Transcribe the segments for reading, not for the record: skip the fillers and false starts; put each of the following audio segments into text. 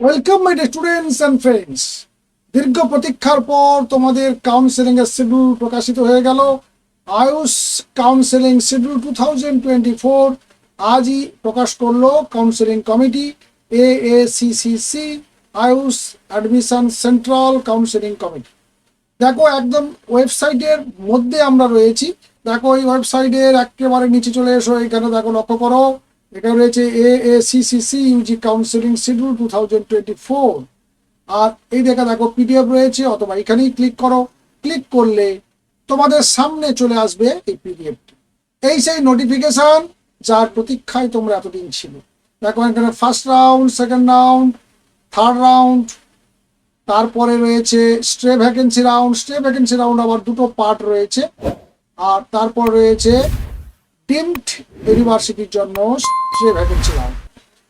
Welcome my students and friends. দীর্ঘ প্রতীক্ষার পর তোমাদের কাউন্সেলিং এর শিডিউল প্রকাশিত হয়ে গেল। আয়ুষ কাউন্সেলিং শিডিউল 2024 আজই প্রকাশ করলো counselling committee AACCC, Ayush admission central counselling committee. দেখো একদম ওয়েবসাইটের মধ্যে আমরা রয়েছি। দেখো এই ওয়েবসাইটের একেবারে নিচে চলে এসো, এখানে দেখো লক্ষ্য করো, এখানে রয়েছে AACCC ইউজি কাউন্সেলিং শিডিউল 2024। আর এই দেখো PDF রয়েছে, অথবা এখানেই ক্লিক করো। ক্লিক করলে তোমাদের সামনে চলে আসবে এই পিডিএফটি। এই সেই নোটিফিকেশন যার প্রতীক্ষায় তোমরা এতদিন ছিল। দেখো এখানে first round, second round, third round, তারপরে রয়েছে stay vacancy round. Stay vacancy round আবার দুটো পার্ট রয়েছে। আর তারপর রয়েছে ডিমড ইউনিভার্সিটির জন্য স্টে ভ্যাকেন্সি রাউন্ড।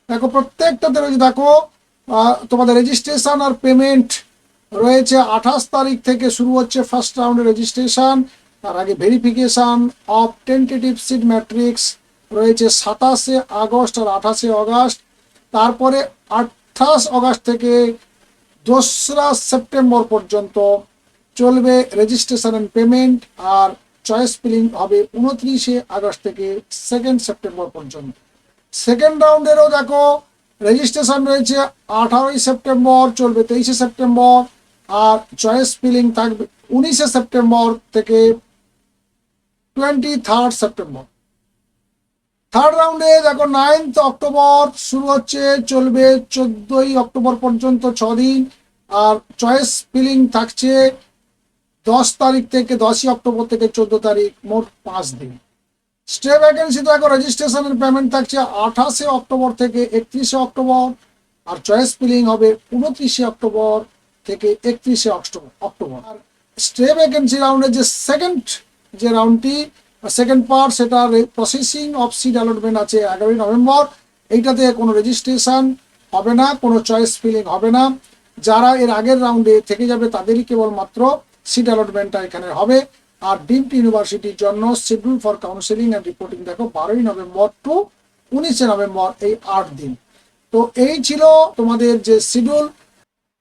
দেখো প্রত্যেকটাতে রয়েছে, দেখো তোমাদের রেজিস্ট্রেশন আর পেমেন্ট রয়েছে 28 তারিখ থেকে শুরু হচ্ছে ফার্স্ট রাউন্ডের রেজিস্ট্রেশন। তার আগে verification of tentative seat matrix রয়েছে 27 আগস্ট আর 28 আগস্ট। তারপরে 28 আগস্ট থেকে 2রা সেপ্টেম্বর পর্যন্ত চলবে রেজিস্ট্রেশন অ্যান্ড পেমেন্ট। আর চয়েস ফিলিং হবে 29 আগস্ট থেকে 2 সেপ্টেম্বর পর্যন্ত। সেকেন্ড রাউন্ডেরও দেখো রেজিস্ট্রেশন রয়েছে 18 সেপ্টেম্বর, চলবে 23 সেপ্টেম্বর। আর চয়েস ফিলিং থাকবে 19 সেপ্টেম্বর থেকে 23 সেপ্টেম্বর। থার্ড রাউন্ডে দেখো 9 অক্টোবর শুরু হচ্ছে, চলবে 14 অক্টোবর পর্যন্ত 6 দিন। আর চয়েস ফিলিং থাকছে 10 তারিখ থেকে 10 অক্টোবর থেকে 14 তারিখ, মোট 5 দিন। স্টে ভ্যাকেন্সি দেখো রেজিস্ট্রেশনের পেমেন্ট থাকছে 28 অক্টোবর থেকে 31 অক্টোবর। আর চয়েস ফিলিং হবে 29 অক্টোবর থেকে 31 অক্টোবর। আর স্টে ভ্যাকেন্সি রাউন্ডের যে সেকেন্ড যে রাউন্ডটি সেকেন্ড পার্ট, সেটা প্রসেসিং অফ সিট অ্যালটমেন্ট আছে 11 নভেম্বর। এইটাতে কোনো রেজিস্ট্রেশন হবে না, কোনো চয়েস ফিলিং হবে না। যারা এর আগের রাউন্ডে থেকে যাবে তাদেরই কেবলমাত্র সিট অ্যালটমেন্টটা এখানে হবে। আর ডিমড ইউনিভার্সিটির জন্য schedule for counselling and reporting দেখো 12 নভেম্বর টু 19 নভেম্বর, এই 8 দিন। তো এই ছিল তোমাদের যে শিডিউল।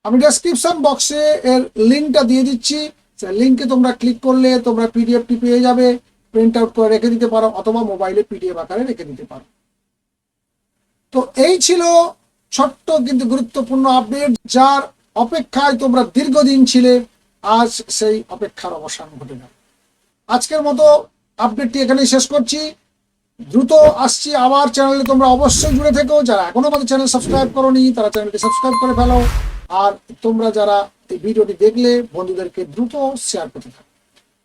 আমি ডেসক্রিপশন বক্সে এর লিঙ্কটা দিয়ে দিচ্ছি। সেই লিঙ্কে তোমরা ক্লিক করলে তোমরা পিডিএফটি পেয়ে যাবে। প্রিন্ট আউট করে রেখে দিতে পারো, অথবা মোবাইলে PDF আকারে রেখে দিতে পারো। তো এই ছিল ছোট্ট কিন্তু গুরুত্বপূর্ণ আপডেট, যার অপেক্ষায় তোমরা দীর্ঘদিন ছিলে। আজ সেই অপেক্ষার অবসান ঘটে গেল। আজকের মতো আপডেটটি এখানেই শেষ করছি। দ্রুত আসছি আবার চ্যানেলে, তোমরা অবশ্যই জুড়ে থেকো। যারা এখনো আমাদের চ্যানেল সাবস্ক্রাইব করোনি তারা চ্যানেলটি সাবস্ক্রাইব করে ফেলো। আর তোমরা যারা এই ভিডিওটি দেখলে বন্ধুদেরকে দ্রুত শেয়ার করতে থাকো।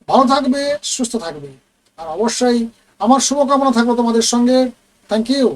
ভালো থাকবে, সুস্থ থাকবে। আর অবশ্যই আমার শুভকামনা থাকবে তোমাদের সঙ্গে। Thank you.